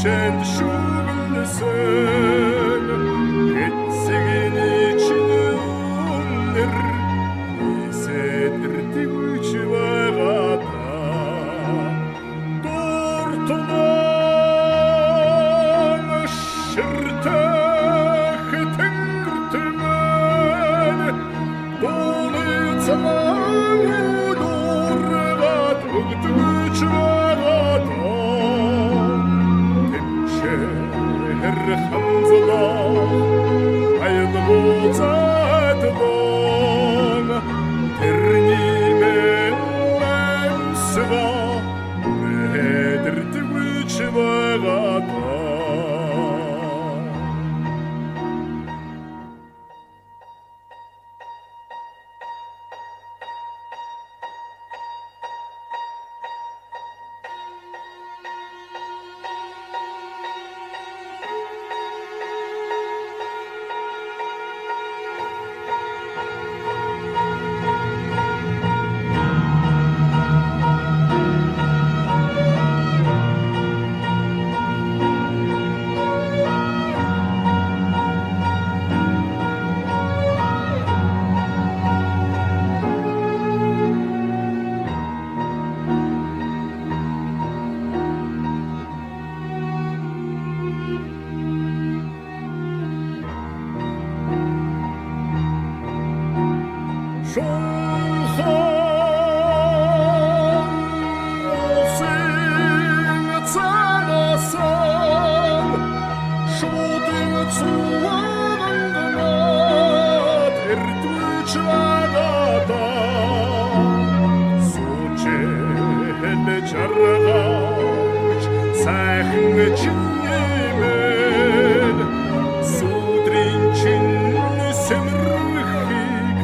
Şen şuğulsun etsigin içini unir isedirdi uçvağata Dortulan şırtak tengirtimen Dolitsan ulurgat ıgdı uçvağata Her hamzala ayıl bozadın ternimen sıva medirdi uçvağata Жаргач сайхан чинэмэн судрин чин сэмэрхийг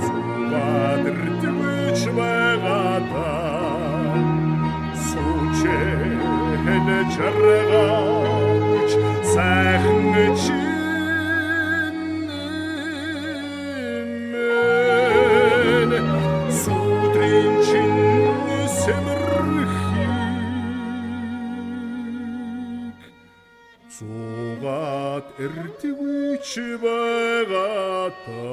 зуладэрдвэж байгата суучэн жаргач сайхан чинэмэн судрин чин Зугаад эрдвэж байгата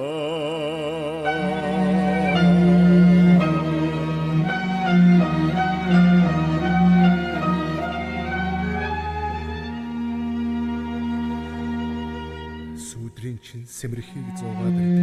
Сүдрийн чин сэмэрхийг зугаад